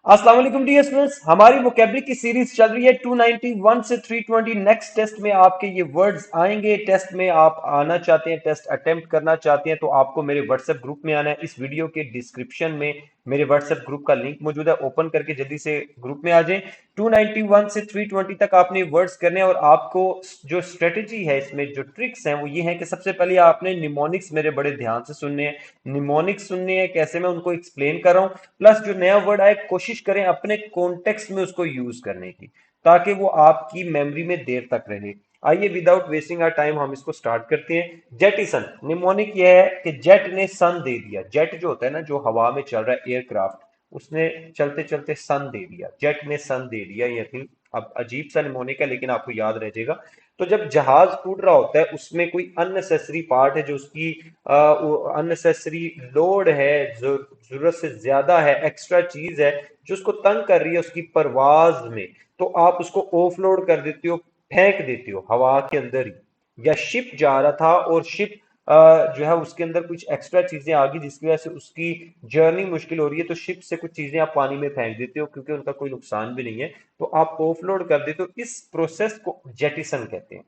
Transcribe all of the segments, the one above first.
अस्सलाम वालेकुम dear students, हमारी वोकेबलरी की सीरीज चल रही है 291 से 320। नेक्स्ट टेस्ट में आपके ये वर्ड्स आएंगे। टेस्ट में आप आना चाहते हैं, टेस्ट अटेम्प्ट करना चाहते हैं तो आपको मेरे व्हाट्सएप ग्रुप में आना है। इस वीडियो के डिस्क्रिप्शन में मेरे व्हाट्सएप ग्रुप का लिंक मौजूद है, ओपन करके जल्दी से ग्रुप में आ जाएं। 291 से 320 तक आपने वर्ड्स करने हैं और आपको जो स्ट्रेटेजी है, इसमें जो ट्रिक्स हैं वो ये है कि सबसे पहले आपने निमोनिक्स मेरे बड़े ध्यान से सुनने हैं। निमोनिक्स सुनने हैं, कैसे मैं उनको एक्सप्लेन कर रहा हूं, प्लस जो नया वर्ड आए कोशिश करें अपने कॉन्टेक्स्ट में उसको यूज करने की, ताकि वो आपकी मेमोरी में देर तक रहे। आइए विदाउट वेस्टिंग आवर टाइम हम इसको स्टार्ट करते हैं। जेटिसन निमोनिक यह है कि जेट ने सन दे दिया। जेट जो होता है ना, जो हवा में चल रहा है एयरक्राफ्ट, उसने चलते चलते सन दे दिया। जेट ने सन दे दिया। ये अब अजीब सा निमोनिक है लेकिन आपको याद रह जाएगा। तो जब जहाज उड़ रहा होता है उसमें कोई अननेसेसरी पार्ट है, जो उसकी अननेसेसरी लोड है, जो जरूरत से ज्यादा है, एक्स्ट्रा चीज है जो उसको तंग कर रही है उसकी परवाज में, तो आप उसको ऑफलोड कर देते हो, फेंक देते हो हवा के अंदर ही। या शिप जा रहा था और शिप जो है उसके अंदर कुछ एक्स्ट्रा चीजें आ गई जिसकी वजह से उसकी जर्नी मुश्किल हो रही है, तो शिप से कुछ चीजें आप पानी में फेंक देते हो क्योंकि उनका कोई नुकसान भी नहीं है, तो आप ऑफलोड कर देते हो। इस प्रोसेस को जेटिसन कहते हैं।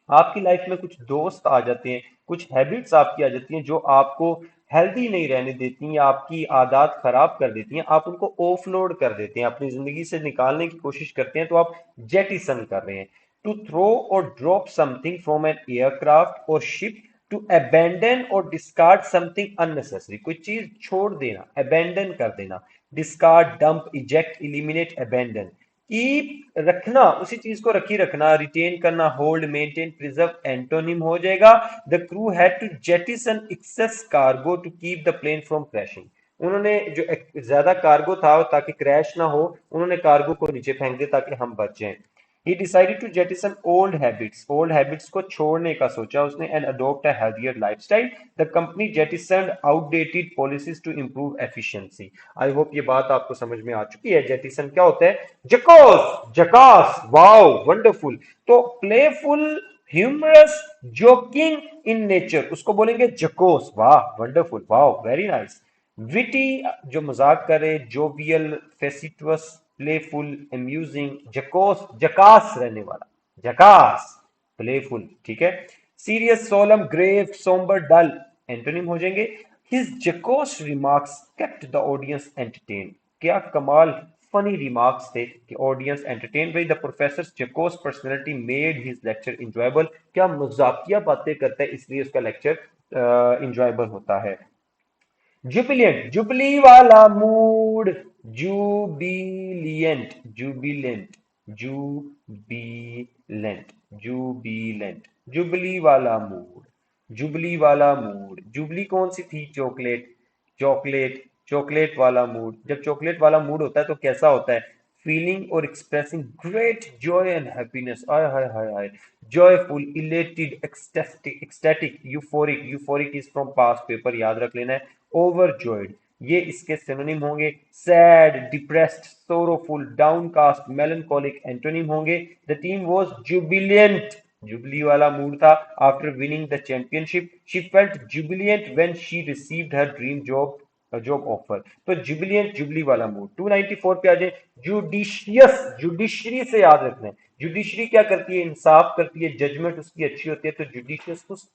आपकी लाइफ में कुछ दोस्त आ जाते हैं, कुछ हैबिट्स आपकी आ जाती हैं जो आपको हेल्दी नहीं रहने देती, या आपकी आदत खराब कर देती हैं, आप उनको ऑफलोड कर देते हैं, अपनी जिंदगी से निकालने की कोशिश करते हैं, तो आप जेटिसन कर रहे हैं। टू थ्रो और drop something from an aircraft और शिप, टू अबेंडन और डिस्कार्ड समथिंग अननेसेसरी, कोई चीज छोड़ देना, अबेंडन कर देना। Discard, dump, eject, eliminate, abandon. Keep रखना, उसी चीज को रखी रखना, रिटेन करना, होल्ड, मेंटेन, प्रिजर्व एंटोनिम हो जाएगा। The crew had to jettison excess cargo to keep the plane from crashing. उन्होंने जो ज्यादा कार्गो था ताकि क्रैश ना हो, उन्होंने कार्गो को नीचे फेंक दिया ताकि हम बच जाएं। He decided to jettison old habits. Old habits को छोड़ने का सोचा उसने, and adopt a healthier lifestyle. The company jettisoned outdated policies to improve efficiency. I hope ये बात आपको समझ में आ चुकी है। जेटिसन क्या होता है? जकोस, जकास, वाओ, वंडरफुल। तो playful, humorous, joking in nature, उसको बोलेंगे जकोस। वाह, wonderful, wow, very nice. Witty, जो मजाक करे, jovial, facetious, playful, amusing, jocose, जकास रहने वाला, जकास, प्लेफुल, ठीक है। Serious, solemn, grave, sombre, dull, antonym हो जाएंगे। His jocose remarks kept the audience entertain. क्या कमाल फनी रिमार्क्स थे कि ऑडियंस एंटरटेन रही। The professor jocose personality made his lecture enjoyable. क्या मजाकिया बातें करता है इसलिए उसका लेक्चर इंजॉयबल होता है। जुबिलियंट, जुबली वाला mood, Jubilant, Jubilant, Jubilant, Jubilant, jubilee वाला मूड, जुबली वाला मूड। जुबली कौन सी थी? चॉकलेट, चॉकलेट, चॉकलेट वाला मूड। जब चॉकलेट वाला मूड होता है तो कैसा होता है? फीलिंग और expressing great Joy and happiness. I hi hi hi. Joyful, elated, ecstatic, ecstatic, euphoric, euphoric is from past paper, याद रख लेना है। ओवरजॉयड, ये इसके सिनोनिम होंगे। Sad, depressed, sorrowful, downcast, melancholic antonym होंगे। The team was Jubilant, jubilee वाला mood था। After winning the championship she felt Jubilant when she received her dream job offer. तो जुबिलियंट, जुबली वाला मूड। 294 पे आ जाए। जुडिशियस, जुडिशरी से याद रखना है। जुडिशरी क्या करती है? इंसाफ करती है, जजमेंट उसकी अच्छी होती है। तो जुडिशियस उस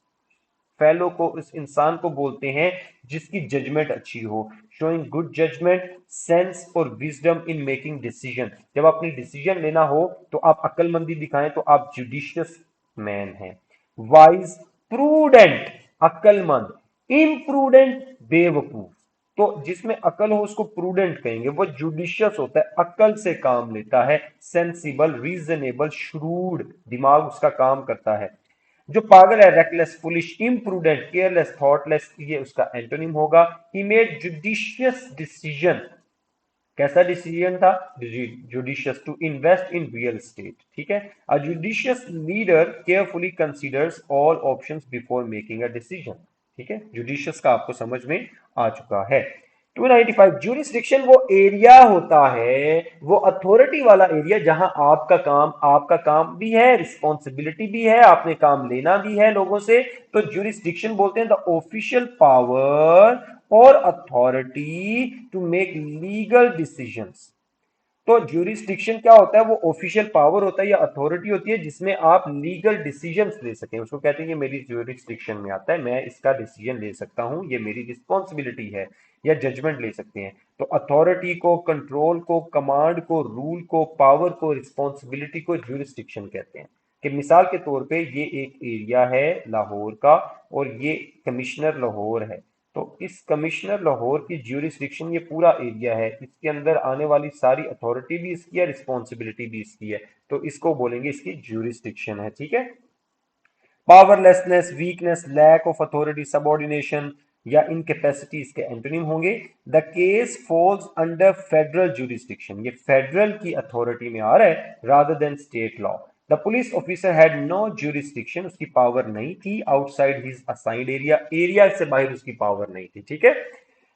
फेलो को, उस इंसान को बोलते हैं जिसकी जजमेंट अच्छी हो। शोइंग गुड जजमेंट, सेंस और विजडम इन मेकिंग डिसीजन। जब अपनी डिसीजन लेना हो तो आप अक्लमंदी दिखाएं तो आप जुडिशियस मैन हैं। वाइज, प्रूडेंट, अक्लमंद, इम्प्रूडेंट, बेवकूफ। तो जिसमें अकल हो उसको प्रूडेंट कहेंगे, वो जुडिशियस होता है, अकल से काम लेता है। सेंसिबल, रीजनेबल, श्रूड, दिमाग उसका काम करता है। जो पागल है, reckless, foolish, imprudent, careless, thoughtless, ये उसका एंटोनिम होगा। He made judicious decision. कैसा डिसीजन था? Judicious, to invest in real estate, ठीक है। A judicious leader carefully considers all options before making a decision, ठीक है। जुडिशियस का आपको समझ में आ चुका है। 295, ज्यूरिसडिक्शन वो एरिया होता है, वो अथॉरिटी वाला एरिया जहां आपका काम भी है, रिस्पॉन्सिबिलिटी भी है, आपने काम लेना भी है लोगों से। तो ज्यूरिसडिक्शन बोलते हैं द ऑफिशियल पावर और authority to make legal decisions. तो ज्यूरिसडिक्शन क्या होता है? वो ऑफिशियल पावर होता है या अथॉरिटी होती है जिसमें आप लीगल डिसीजंस ले सकें, उसको कहते हैं ये मेरी ज्यूरिसडिक्शन में आता है, मैं इसका डिसीजन ले सकता हूं, ये मेरी रिस्पॉन्सिबिलिटी है, या जजमेंट ले सकते हैं। तो अथॉरिटी को, कंट्रोल को, कमांड को, रूल को, पावर को, रिस्पॉन्सिबिलिटी को ज्यूरिसडिक्शन कहते हैं। कि मिसाल के तौर पे ये एक एरिया है लाहौर का और ये कमिश्नर लाहौर है, तो इस कमिश्नर लाहौर की ज्यूरिसडिक्शन ये पूरा एरिया है, इसके अंदर आने वाली सारी अथॉरिटी भी इसकी है, रिस्पॉन्सिबिलिटी भी इसकी है, तो इसको बोलेंगे इसकी ज्यूरिसडिक्शन है। ठीक है। Powerlessness, weakness, lack of authority, subordination या इनकेपेसिटी इसके एंटोनिम होंगे। The case falls under federal jurisdiction, ये फेडरल की अथॉरिटी में आ रहा है rather than state law. The police officer had no jurisdiction, उसकी पावर नहीं थी outside his assigned area, area से बाहर उसकी पावर नहीं थी। ठीक है।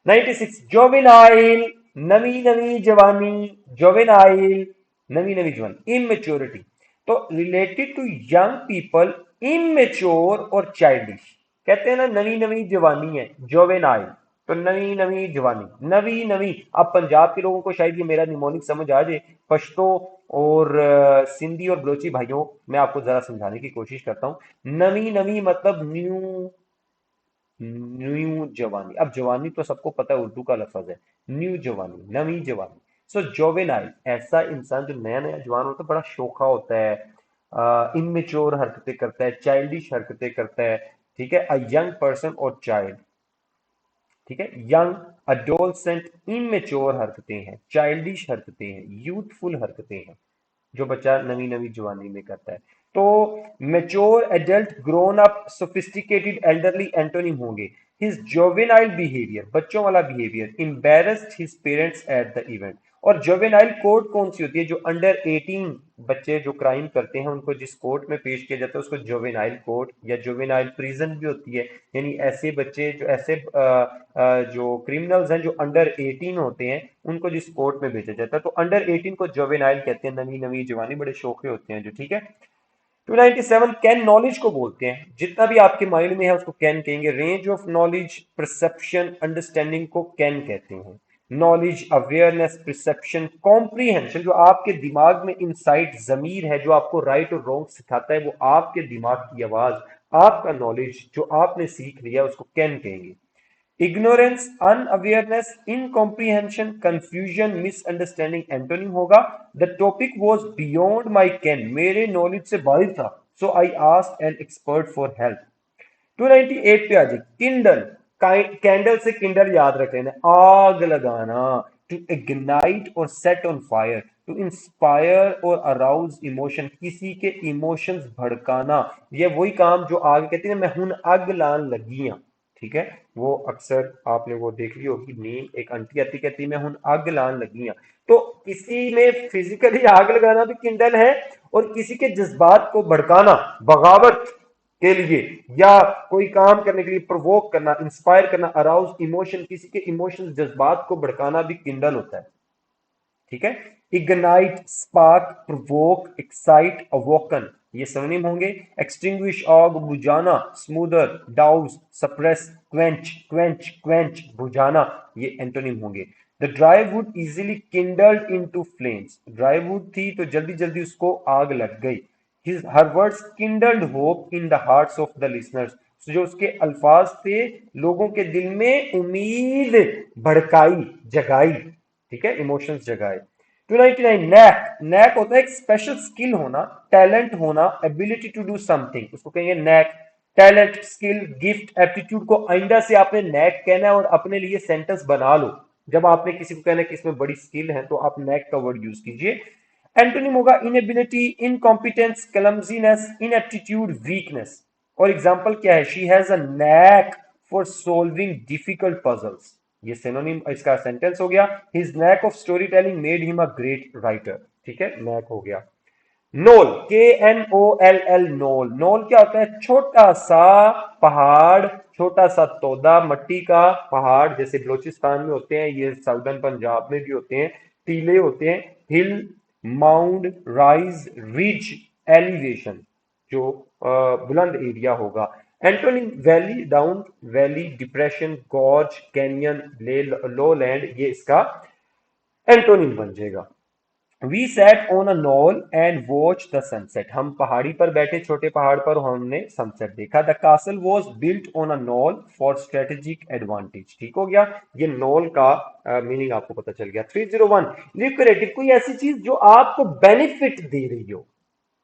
96 जोवेनाइल, नवी नवी जवानी, जोवेनाइल, नवी नवी जवानी, इमेच्योरिटी। तो related to young people, immature और चाइल्डिश। कहते हैं ना नवी नवी जवानी है, जोवेनाइल, तो नवी नवी जवानी, नवी नवी। अब पंजाब के लोगों को शायद ये मेरा निमोनिक समझ आ जाए, पश्तो और सिंधी और बलोची भाइयों, मैं आपको जरा समझाने की कोशिश करता हूं। नवी नवी मतलब न्यू, न्यू जवानी। अब जवानी तो सबको पता है उर्दू का लफ्ज है, न्यू जवानी, नवी जवानी। सो जोवेनाइल ऐसा इंसान जो नया नया जवान होता है, बड़ा शोखा होता है, इनमेच्योर हरकतें करता है, चाइल्डिश हरकतें करता है। ठीक है। अ यंग पर्सन और चाइल्ड। ठीक है। यंग, अडोलसेंट, इमेच्योर हरकतें हैं, चाइल्डिश हरकतें हैं, यूथफुल हरकतें हैं जो बच्चा नवी नवी जवानी में करता है। तो mature adult, grown up, sophisticated, elderly antonym होंगे। हिज जोवेनाइल बिहेवियर, बच्चों वाला behaviour, embarrassed his parents at the event. और जोवेनाइल कोर्ट कौन सी होती है? जो अंडर 18 बच्चे जो क्राइम करते हैं उनको जिस कोर्ट में पेश किया जाता है उसको जोवेनाइल कोर्ट या जोवेनाइल प्रिजन भी होती है। यानी ऐसे बच्चे जो ऐसे जो क्रिमिनल्स हैं जो अंडर 18 होते हैं उनको जिस कोर्ट में भेजा जाता है, तो अंडर 18 को जोवेनाइल कहते हैं, नवी नवी जवानी, बड़े शौके होते हैं जो। ठीक है। 297 कैन नॉलेज को बोलते हैं, जितना भी आपके माइंड में है उसको कैन कहेंगे। Range of knowledge, perception, understanding को कैन कहते हैं। नॉलेज, अवेयरनेस, परसेप्शन, कॉम्प्रीहेंशन, जो आपके दिमाग में इनसाइट जमीर है, जो आपको राइट और रॉन्ग सिखाता है, वो आपके दिमाग की आवाज, आपका नॉलेज जो आपने सीख लिया उसको कैन कहेंगे। Ignorance, unawareness, incomprehension, confusion, misunderstanding antonym होगा। The topic was beyond my ken, मेरे नॉलेज से बाहर था, so I asked an expert for help. 298 पे आ जाए, किंडल, कैंडल से किंडल याद रख लेना, आग लगाना। टू इग्नाइट और set on fire, to inspire और अराउज इमोशन, किसी के इमोशंस भड़काना। ये वही काम जो आग कहती है, मैं हुन आग लान लगी हूं। ठीक है। वो अक्सर आपने वो देख ली होगी मीम, एक आंटी आती कहती मैं हुन आग लान लगी हूं। तो किसी में फिजिकली आग लगाना भी किंडल है, और किसी के जज्बात को भड़काना, बगावत के लिए या कोई काम करने के लिए प्रोवोक करना, इंस्पायर करना, अराउज इमोशन, किसी के इमोशन जज्बात को भड़काना भी किंडल होता है। ठीक है। इग्नाइट, स्पार्क, प्रोवोक, एक्साइट, अवोकन, ये सिनोनिम होंगे। एक्सटिंग्विश, आग बुझाना, smoother, डाउस, suppress, quench, quench, quench, बुझाना, ये एंटोनिम होंगे। The dry would easily kindled into flames, dry would थी तो जल्दी जल्दी उसको आग लग गई। हर words kindled hope in the hearts of the listeners, जो उसके अल्फाज थे लोगों के दिल में उम्मीद भड़काई, जगाई। ठीक है। इमोशंस जगाए। 299 नैक, नैक होता है एक स्पेशल स्किल होना, टैलेंट होना, एबिलिटी टू डू समथिंग, उसको कहेंगे knack. Talent, skill, gift, aptitude को आइंदा से आपने नैक कहना है और अपने लिए सेंटेंस बना लो। जब आपने किसी को कहना है कि इसमें बड़ी स्किल है तो आप नैक का वर्ड यूज कीजिए। एंटोनिम होगा इनएबिलिटी, इनकॉम्पिटेंस, क्लमजीनेस, इनएप्टीट्यूड, वीकनेस। और एग्जांपल क्या है? She has a knack for solving difficult puzzles, ये सिनोनिम इसका सेंटेंस हो गया। His NAAC of story telling made him a great writer. ठीक है। नैक हो गया। नोल, KNOLL, नोल, नोल क्या होता है? छोटा सा पहाड़, छोटा सा तोदा, मट्टी का पहाड़, जैसे बलोचिस्तान में होते हैं, ये साउदर्न पंजाब में भी होते हैं, टीले होते हैं। Hill, mound, rise, ridge, elevation, जो बुलंद एरिया होगा। Antonym valley, down valley, depression, gorge, canyon, low land, ये इसका एंटोनिम बन जाएगा। We sat on a knoll and watch the sunset, हम पहाड़ी पर बैठे, छोटे पहाड़ पर, हमने सनसेट देखा। The castle was built on a knoll for strategic advantage, ठीक हो गया, ये नॉल का मीनिंग आपको पता चल गया। 301, लिक्रेटिव, कोई ऐसी चीज जो आपको बेनिफिट दे रही हो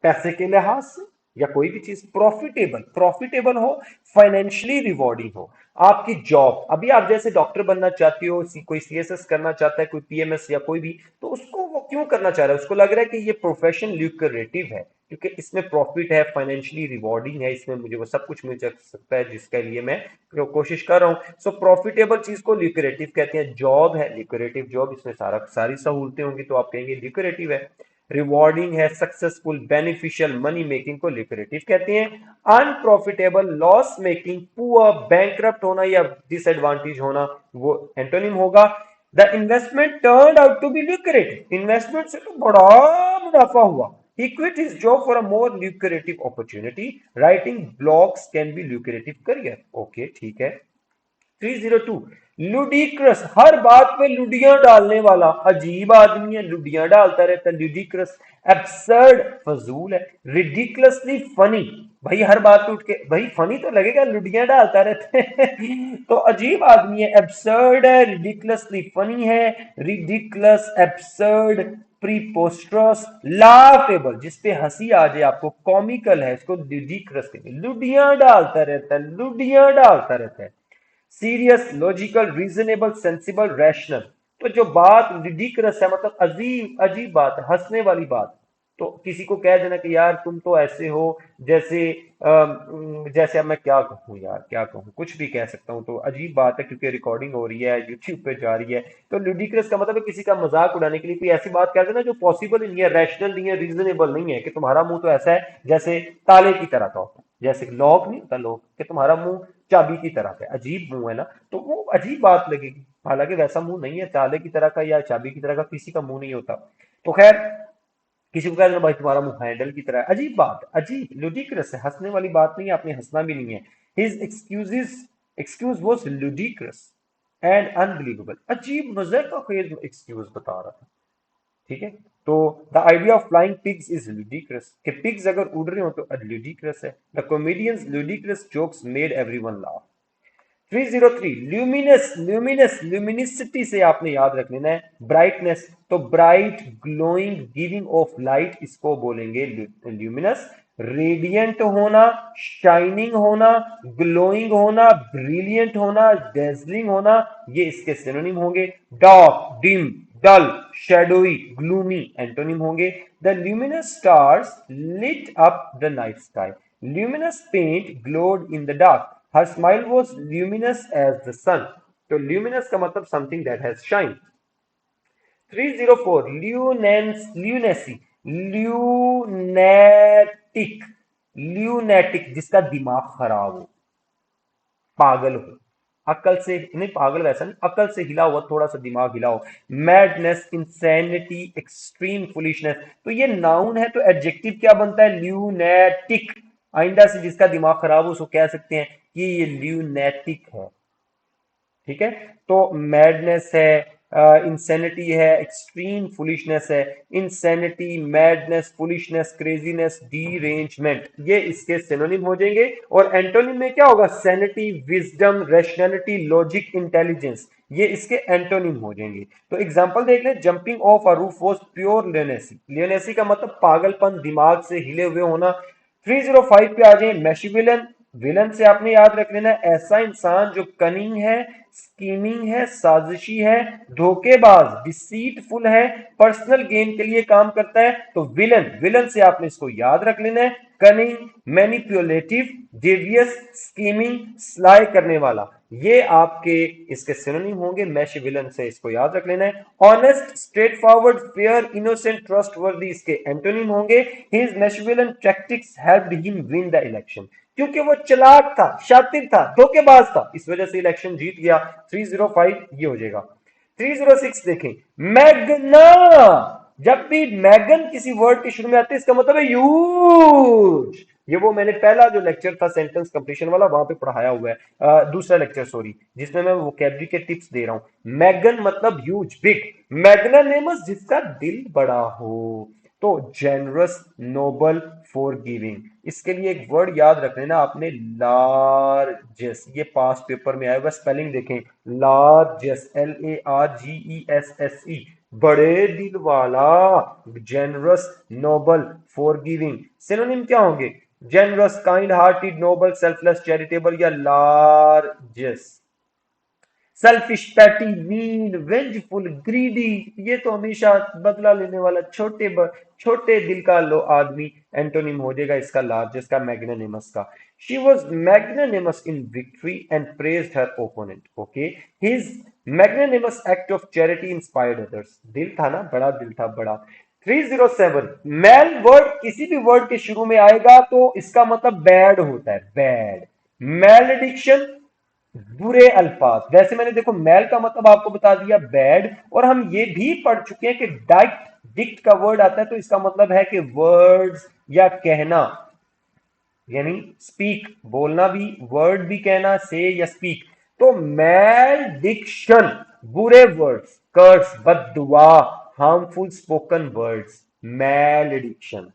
पैसे के लिहाज से या कोई भी चीज, प्रॉफिटेबल, प्रॉफिटेबल हो, फाइनेंशियली रिवॉर्डिंग हो। आपकी जॉब, अभी आप जैसे डॉक्टर बनना चाहती हो, कोई सीएसएस करना चाहता है, कोई पीएमएस या कोई भी, तो उसको वो क्यों करना चाह रहा है, उसको लग रहा है कि ये प्रोफेशन ल्यूक्रेटिव है क्योंकि इसमें प्रॉफिट है, फाइनेंशियली रिवॉर्डिंग है, इसमें मुझे वो सब कुछ मिल सकता है जिसके लिए मैं कोशिश कर रहा हूं। सो प्रॉफिटेबल चीज को ल्यूक्रेटिव कहते हैं। जॉब है ल्यूक्रेटिव जॉब, इसमें सारी सहूलतें होंगी तो आप कहेंगे ल्यूक्रेटिव है। रिवॉर्डिंग है, सक्सेसफुल, बेनिफिशियल, मनी मेकिंग को लिक्रेटिव कहते हैं। Unprofitable, loss making, poor, bankrupt होना या डिसएडवांटेज होना, वो एंटोनिम होगा। The investment turned out to be lucrative, investment से तो बड़ा मुनाफा हुआ। He quit his job for a more lucrative opportunity. Writing blogs can be lucrative career. Okay, ठीक है। 302, लुडिक्रस, हर बात पे लुडियां डालने वाला, अजीब आदमी है, लुडियां डालता रहता है, लुडिक्रस। एब्सर्ड, फजूल है। रिडिकुलसली फनी, भाई हर बात पे उठ के भाई फनी तो लगेगा, लुडियां डालता रहता है तो अजीब आदमी है। एब्सर्ड है, रिडिकुलसली फनी है, रिडिकुलस, एब्सर्ड, प्रीपोस्ट्रस, लाफेबल, जिसपे हंसी आ जाए आपको, कॉमिकल है, इसको लुडिक्रस कहते हैं। लुडियां डालता रहता है, लुडियां डालता रहता है। Serious, logical, reasonable, sensible, rational, तो जो बात रिडिकुलस है, मतलब अजीब अजीब बात है, हंसने वाली बात, तो किसी को कह देना कि यार तुम तो ऐसे हो, जैसे जैसे अब मैं क्या कहूँ यार, क्या कहूँ, कुछ भी कह सकता हूँ, तो अजीब बात है क्योंकि रिकॉर्डिंग हो रही है, यूट्यूब पे जा रही है। तो लुडिक्रस का मतलब है किसी का मजाक उड़ाने के लिए कोई ऐसी बात कह देना जो पॉसिबल नहीं है, रैशनल नहीं है, रीजनेबल नहीं है, कि तुम्हारा मुंह तो ऐसा है जैसे ताले की तरह का होता है, जैसे लॉक नहीं होता, लॉक, कि तुम्हारा मुंह चाबी की तरह का है, अजीब मुंह है ना, तो वो अजीब बात लगेगी। हालांकि वैसा मुंह नहीं है, ताले की तरह का या चाबी की तरह का किसी का मुंह नहीं होता। तो खैर, किसी को कह देना भाई तुम्हारा मुंह हैंडल की तरह है, अजीब बात, अजीब, लुडिक्रस है, हंसने वाली बात नहीं है, आपने हंसना भी नहीं है। His excuses, excuse was ludicrous and unbelievable, अजीब मजे का खेल एक्सक्यूज बता रहा था, ठीक है। तो the idea of flying pigs is ludicrous, कि पिग्स अगर उड़ रहे हो तो लुडिक्रस है। The comedian's ludicrous jokes made everyone laugh. 303, luminous, luminous, luminosity से आपने याद रख लेना है, ब्राइटनेस, तो bright, glowing, giving off light, इसको बोलेंगे ल्यूमिनस। रेडियंट होना, शाइनिंग होना, ग्लोइंग होना, ब्रिलियंट होना, डेजलिंग होना, ये इसके सिनोनिम होंगे। Dark, dim, dull, shadowy, gloomy antonym होंगे। The luminous stars lit up the night sky, luminous paint glowed in the dark, her smile was luminous as the sun, तो luminous का मतलब something that has shine। 304, lunacy, lunatic, lunatic, जिसका दिमाग खराब हो, पागल हो, अकल से नहीं, पागल वैसा नहीं, अकल से हिला हुआ, थोड़ा सा दिमाग हिला हो। मैडनेस, इंसैनिटी, एक्सट्रीम फुलिशनेस, तो ये नाउन है, तो एडजेक्टिव क्या बनता है, ल्यूनेटिक। आइंदा से जिसका दिमाग खराब हो उसको कह सकते हैं कि ये ल्यूनेटिक है, ठीक है। तो मैडनेस है, इंसेनिटी है, एक्सट्रीम फुलिशनेस है। Insanity, madness, foolishness, craziness, derangement, ये इसके सिनोनिम हो जाएंगे। और एंटोनिम में क्या होगा, sanity, wisdom, rationality, logic, intelligence, ये इसके एंटोनिम हो जाएंगे। तो एग्जांपल देख ले, jumping off a roof was pure lunacy, lunacy का मतलब पागलपन, दिमाग से हिले हुए होना। 305 पे आ जाए, मैशिविलन, विलन से आपने याद रख लेना है ऐसा इंसान जो कनिंग है, स्कीमिंग है, साजिशी है, धोखेबाज, डिसीटफुल है, पर्सनल गेन के लिए काम करता है, तो विलन, विलन से आपने इसको याद रख लेना है, cunning, manipulative, devious, scheming, sly करने वाला, ये आपके इसके सिनोनिम होंगे। मैश विलन से इसको याद रख लेना है। Honest, straightforward, fair, innocent, trustworthy, इसके एंटोनिम होंगे। His Machiavellian tactics helped him win the election, क्योंकि वो चालाक था, शातिर था, धोखेबाज था, इस वजह से इलेक्शन जीत गया। 305 ये हो जाएगा। 306 देखें, मैग्ना, जब भी मैगन किसी वर्ड के शुरू में आते हैं इसका मतलब है ह्यूज, ये वो मैंने पहला जो लेक्चर था सेंटेंस कंप्लीशन वाला वहां पे पढ़ाया हुआ है, दूसरा लेक्चर सॉरी, जिसमें मैं वोकेबलरी के टिप्स दे रहा हूं। मैगन मतलब ह्यूज, बिग। मैग्नानिमस जिसका दिल बड़ा हो। तो जेनरस, नोबल, फॉरगिविंग। इसके लिए एक वर्ड याद रख लेना आपने, लार्जेस। ये पास पेपर में आया हुआ, स्पेलिंग देखें, लार्जेस, LARGESSE, बड़े दिल वाला। Generous, Nobel, forgiving. सिनोनिम क्या होंगे? Generous, kind hearted, noble, selfless, charitable, या largesse. Selfish, petty, mean, vengeful, greedy, ये तो हमेशा बदला लेने वाला, छोटे दिल का लो आदमी। एंटोनिम हो जाएगा इसका लार्जेस्ट का, मैग्नानिमस का। She was magnanimous in victory and praised her opponent. Okay, his magnanimous act of charity inspired others. दिल था ना, बड़ा दिल था, बड़ा। 307, मैल वर्ड किसी भी वर्ड के शुरू में आएगा तो इसका मतलब बैड होता है, बैड। मैलेडिक्शन, बुरे अल्फाज। वैसे मैंने देखो मैल का मतलब आपको बता दिया, बैड। और हम ये भी पढ़ चुके हैं कि डाइट, डिक्ट का वर्ड आता है तो इसका मतलब है कि वर्ड्स या कहना, यानी स्पीक, बोलना भी, वर्ड भी कहना, से या स्पीक। तो मैल डिक्शन, बुरे वर्ड्स, कर्स, बददुआ, हार्मफुल स्पोकन वर्ड्स, मैल डिक्शन।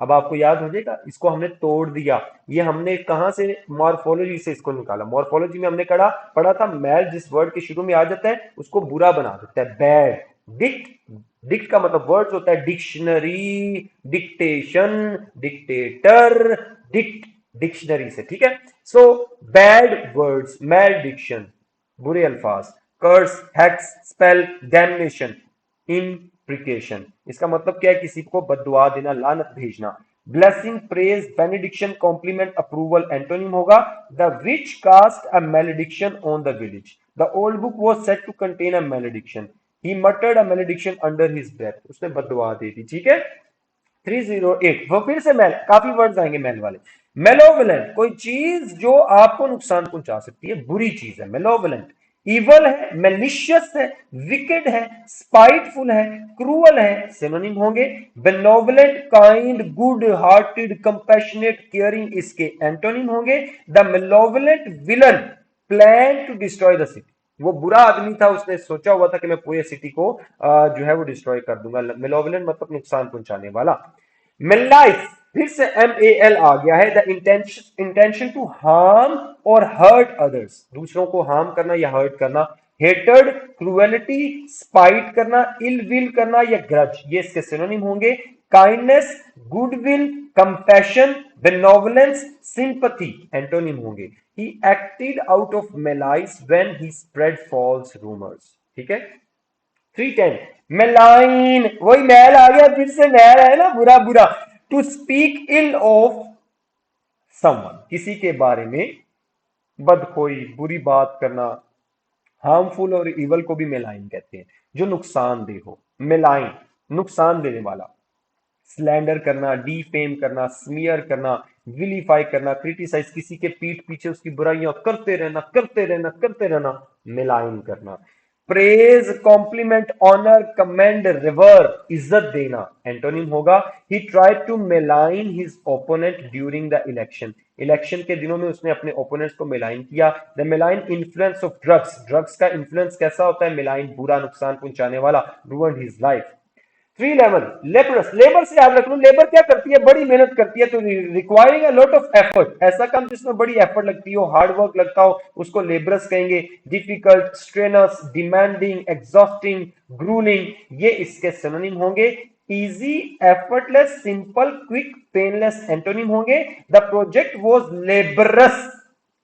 अब आपको याद हो जाएगा, इसको हमने तोड़ दिया। ये हमने कहां से? मॉर्फोलॉजी से इसको निकाला। मॉर्फोलॉजी में हमने पढ़ा था, मैल जिस वर्ड के शुरू में आ जाता है उसको बुरा बना देता है, बैड। डिक्ट, डिक्ट का मतलब वर्ड्स होता है, dictionary, dictation, dictator, dict, dictionary से, ठीक है। सो बैड वर्ड्स, मैल डिक्शन, बुरे अल्फाज, कर्स, हैक्स, स्पेल, डैमेनेशन, इम्प्रिकेशन। इसका मतलब क्या है? किसी को बददुआ देना, लानत भेजना। Blessing, praise, benediction, compliment, approval. Antonym होगा the witch cast a malediction on the village. The old book was said to contain a malediction. He muttered a malediction under his breath. उसने बददुआ दे दी, ठीक है। 308, वो फिर से मैल, काफी वर्ड्स आएंगे मैल वाले। मेलोवलेंट, कोई चीज जो आपको नुकसान पहुंचा सकती है, बुरी चीज है, मेलोवलेंट। इवल है, मेलिशियस है, विकेड है, स्पाइटफुल है, क्रूअल है। सिनोनिम होंगे benevolent, kind, good hearted, compassionate, caring. इसके एंटोनिम होंगे the malevolent villain plan to destroy the city. वो बुरा आदमी था, उसने सोचा हुआ था कि मैं पूरे सिटी को जो है वो डिस्ट्रॉय कर दूंगा। मेलोवलेंट मतलब नुकसान पहुंचाने वाला। मेलाइस, फिर से MAL आ गया है, द इंटेंशन टू हार्म और हर्ट अदर्स, दूसरों को हार्म करना या हर्ट करना। हेटर्ड, क्रूएलिटी, स्पाइट करना, इल विल करना या ग्रज, ये इसके सिनोनिम होंगे। Kindness, goodwill, compassion, benevolence, sympathy. Antonym होंगे he acted out of malice when he spread false rumours, ठीक है। 310, मेलाइन, वही मैल आ गया, फिर से मैल है ना, बुरा बुरा। To speak ill of someone, किसी के बारे में बदखोई, बुरी बात करना। हार्मफुल और इवल को भी मेलाइन कहते हैं, जो नुकसानदेह हो। मेलाइन, नुकसान देने वाला। स्लैंडर करना, डीफेम करना, स्मीयर करना, विलीफाई करना, क्रिटिसाइज, किसी के पीठ पीछे उसकी बुराइयां करते रहना, करते रहना, करते रहना, मिलाइन करना। Praise, compliment, honour, commend, revere, इज्जत देना। एंटोनिम होगा ही tried to malign his opponent during the election. Election के दिनों में उसने अपने ओपोनेंट्स को मेलाइन किया। The malign influence of drugs, drugs का इन्फ्लुएंस कैसा होता है? मेलाइन, बुरा, नुकसान पहुंचाने वाला। Ruined his life. 311, laborious, labour से याद रख लो, लेबर क्या करती है? बड़ी मेहनत करती है, तो requiring a lot of effort, ऐसा काम जिसमें बड़ी एफर्ट लगती हो, हार्ड वर्क लगता हो, उसको लेबरस कहेंगे। Difficult, strenuous, demanding, exhausting, gruelling, ये इसके सिनोनिम होंगे। Easy, effortless, simple, quick, painless. Antonym होंगे द प्रोजेक्ट वॉज लेबरस,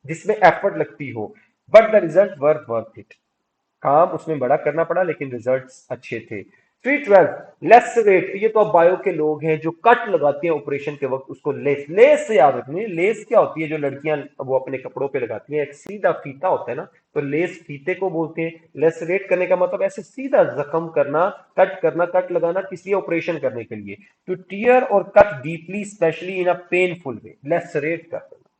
जिसमें एफर्ट लगती हो, but the result worth it. काम उसमें बड़ा करना पड़ा लेकिन रिजल्ट्स अच्छे थे। 312, लेसरेट, ये तो अब बायो के लोग हैं जो कट लगाते हैं ऑपरेशन के वक्त, उसको लेस, लेस से याद रखनी है। लेस क्या होती है? जो लड़कियां वो अपने कपड़ों पे लगाती हैं, एक सीधा फीता होता है ना, तो लेस फीते को बोलते हैं। लेसरेट करने का मतलब ऐसे सीधा जख्म करना, कट लगाना, किसी ऑपरेशन करने के लिए। टू टीयर और cut deeply, specially in a painful way, lacerate कर देना,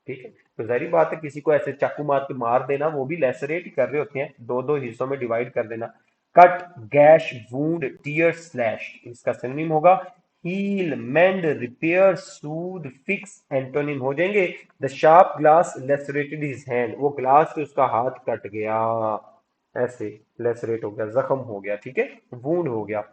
ठीक है। तो जाहिर बात है, किसी को ऐसे चाकू मार के मार देना, वो भी लेसरेट ही कर रहे होते हैं, दो दो हिस्सों में डिवाइड कर देना। Cut, gash, wound, tear, slash, इसका सिनोनिम होगा heal, mend, repair, soothe, fix antonym हो जाएंगे। The sharp glass lacerated his hand, वो ग्लास से उसका हाथ कट गया, ऐसे लेसरेट हो गया, जख्म हो गया, ठीक है, वूंड हो गया।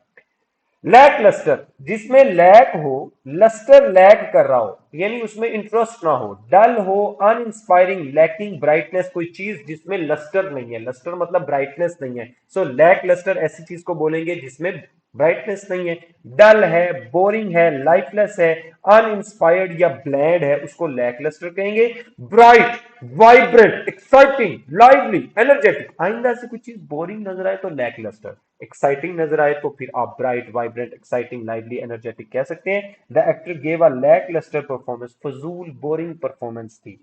लैक लस्टर, जिसमें लैक हो, लस्टर लैक कर रहा हो, यानी उसमें इंटरेस्ट ना हो। डल हो, अनइंस्पायरिंग, लैकिंग ब्राइटनेस, कोई चीज जिसमें लस्टर नहीं है, लस्टर मतलब ब्राइटनेस नहीं है, सो लैक लस्टर ऐसी चीज को बोलेंगे जिसमें ब्राइटनेस नहीं है। डल है, बोरिंग है, लाइफलेस है, अनइंस्पायर्ड या ब्लैंड है, उसको लैक लस्टर कहेंगे। Bright, vibrant, exciting, lively, energetic, आइंदा से कुछ चीज बोरिंग नजर आए तो लैक लस्टर, एक्साइटिंग नजर आए तो फिर आप bright, vibrant, exciting, lively, energetic कह सकते हैं। The actor gave a lacklustre performance, फजूल बोरिंग परफॉर्मेंस थी।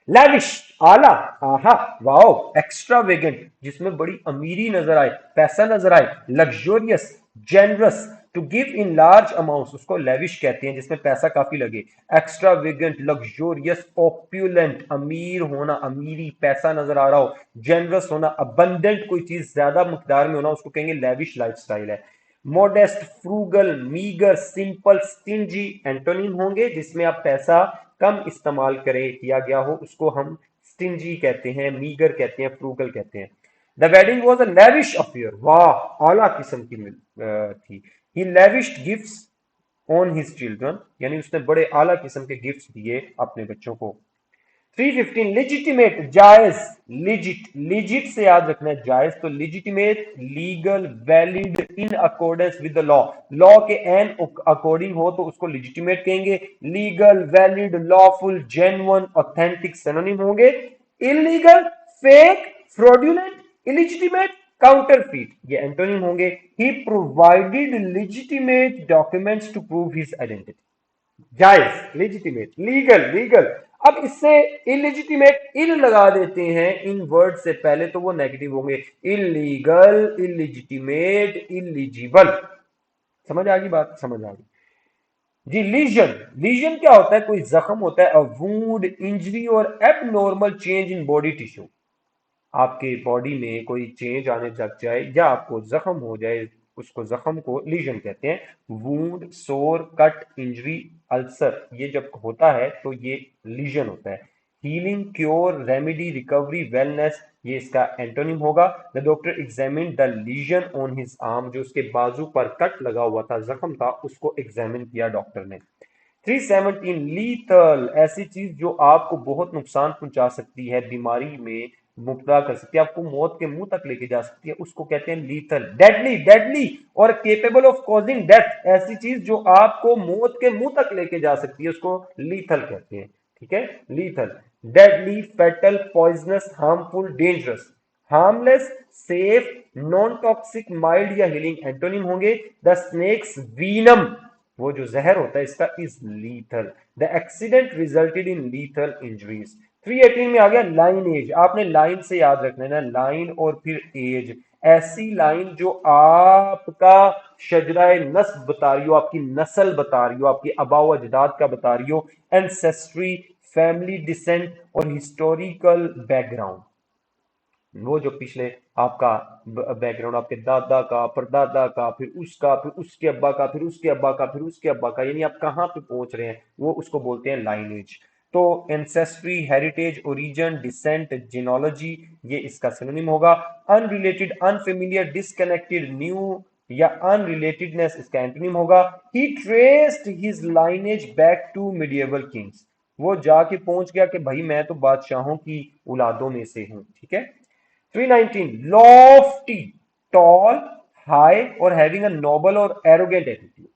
लैविश, आला, आहा, वाओ, एक्स्ट्रावेगेंट, जिसमें बड़ी अमीरी नजर आए, पैसा नजर आए। Luxurious, generous, to give in large amounts, उसको लेविश कहते हैं जिसमें पैसा काफी लगे। एक्स्ट्रावेगेंट, लग्जोरियस, ओप्यूलेंट, अमीर होना, अमीरी, पैसा नजर आ रहा हो। जेनरस होना, अबंडेंट, कोई चीज ज्यादा मकदार में होना, उसको कहेंगे लेविश लाइफस्टाइल है। Modest, frugal, meagre, simple, stingy antonym होंगे जिसमें आप पैसा कम इस्तेमाल करें किया गया हो, उसको हम स्टिंजी कहते हैं, मीगर कहते हैं, फ्रूगल कहते हैं। The wedding was a lavish affair, वाह, आला किस्म की थी। ही लेविश्ड गिफ्ट्स ऑन हिज चिल्ड्रन, यानी उसने बड़े आला किस्म के गिफ्ट्स दिए अपने बच्चों को। 315 लिजिटिमेट, जायज, लिजिट, लिजिट से याद रखना है जायज, तो legitimate, legal, valid, in accordance with the law, law के एन अकॉर्डिंग हो तो उसको लिजिटिमेट कहेंगे। Legal, valid, lawful, genuine, authentic synonym होंगे। Illegal, fake, fraudulent, illegitimate, counterfeit, ये एंटोनिम होंगे। He provided legitimate documents to prove his identity, जायज, लेजिटिमेट, लीगल, लीगल। अब इससे इलिजिटिमेट इल लगा देते हैं इन वर्ड से पहले तो वो नेगेटिव होंगे। Illegal, illegitimate, eligible. समझ आ गई बात, समझ आ गई जी। लीजन, लीजन क्या होता है? कोई जख्म होता है, अ वुंड, इंजरी और abnormal change in body tissue, आपके बॉडी में कोई चेंज आने लग जाए या आपको जख्म हो जाए, उसको जख्म को लीजन कहते हैं। वूंड, सोर, कट, इंजरी, अल्सर, ये जब होता है तो ये लीजन होता है। Healing, cure, remedy, recovery, wellness, ये इसका एंटोनिम होगा। The doctor examine the lesion on his arm, जो उसके बाजू पर कट लगा हुआ था, जख्म था, उसको एग्जामिन किया डॉक्टर ने। 317 लीथल, ऐसी चीज जो आपको बहुत नुकसान पहुंचा सकती है, बीमारी में मुब्तला कर सकती है, आपको मौत के मुंह तक लेके जा सकती है, उसको कहते हैं लीथल। डेडली, डेडली और केपेबल ऑफ कॉजिंग डेथ, ऐसी चीज जो आपको मौत के मुंह तक लेके जा सकती है, उसको लीथल कहते हैं, ठीक है, lethal. Deadly, fatal, poisonous, harmful, dangerous. Harmless, safe, non toxic, mild या हीलिंग एंटोनिम होंगे। द स्नेक्स वीनम, वो जो जहर होता है इसका, is lethal. The accident resulted in lethal injuries. 318 में आ गया लाइन एज, आपने लाइन से याद रखना है ना, लाइन और फिर एज, ऐसी लाइन जो आपका शजराए नस्ब बता रही हो, आपकी नस्ल बता रही हो, आपकी आबाओ अजदाद का बता रही हो, एंसेस्ट्री, फैमिली डिसेंट और हिस्टोरिकल बैकग्राउंड, वो जो पिछले आपका बैकग्राउंड, आपके दादा का, परदादा का, फिर उसका, फिर उसके अब्बा का, फिर उसके अब्बा का, फिर उसके अब्बा का, यानी आप कहाँ पे पहुंच रहे हैं, वो उसको बोलते हैं लाइनेज। तो एंसेस्ट्री, हेरिटेज, ओरिजिन, डिसेंट, जिनोलॉजी, ये इसका सिनोनिम होगा। अनरिलेटेड, अनफेमिलियर, डिसकनेक्टेड, न्यू या अनरिलेटेडनेस इसका एंटोनिम होगा। He traced his lineage back to medieval kings, वो जाके पहुंच गया कि भाई मैं तो बादशाहों की औलादों में से हूं, ठीक है। 319 लॉफ्टी, टॉल, हाई और हैविंग अ नोबल और एरोगेंट एटीट्यूड,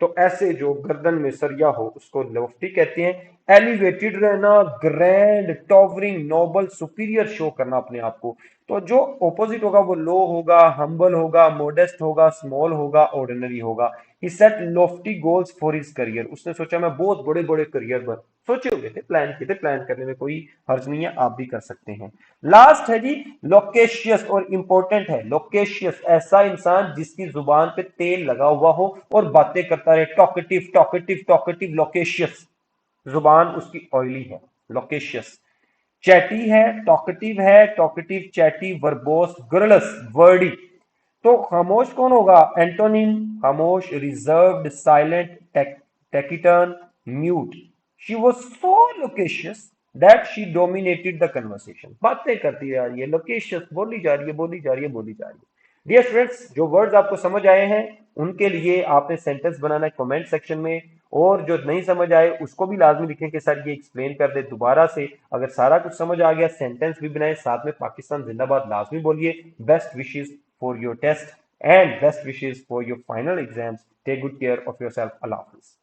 तो ऐसे जो गर्दन में सरिया हो उसको लोफ्टी कहते हैं। एलिवेटेड रहना, grand, towering, noble, superior show करना अपने आप को। तो जो ऑपोजिट होगा वो लो होगा, हम्बल होगा, मोडेस्ट होगा, स्मॉल होगा, ऑर्डिनरी होगा। He set lofty goals for his career, उसने सोचा मैं बहुत बड़े बड़े करियर पर, सोचे हुए थे, प्लान किए थे, प्लान करने में कोई हर्ज नहीं है, आप भी कर सकते हैं। लास्ट है जी लोकेशियस, और इंपॉर्टेंट है लोकेशियस, ऐसा इंसान जिसकी जुबान पे तेल लगा हुआ हो और बातें करता रहे, टॉकेटिव, टॉकेटिव, टॉकेटिव, लोकेशियस, जुबान उसकी ऑयली है, लोकेशियस। चैटी है, टॉकेटिव है, talkative, chatty, verbose, garrulous, wordy. तो खामोश कौन होगा? एंटोनिम खामोश, reserved, silent, taciturn, mute. She was so loquacious that she dominated the conversation. बातें करती जा रही है, लोकेशियस, बोली जा रही है, बोली जा रही है, बोली जा रही है। डियर स्टूडेंट्स, जो वर्ड्स आपको समझ आए हैं उनके लिए आपने सेंटेंस बनाना है कमेंट सेक्शन में, और जो नहीं समझ आए उसको भी लाजमी लिखें कि सर ये एक्सप्लेन कर दे दोबारा से। अगर सारा कुछ समझ आ गया, सेंटेंस भी बनाए, साथ में पाकिस्तान जिंदाबाद लाजमी बोलिए। Best wishes for your test and best wishes for your final exams. Take good care of yourself. Allah Hafiz.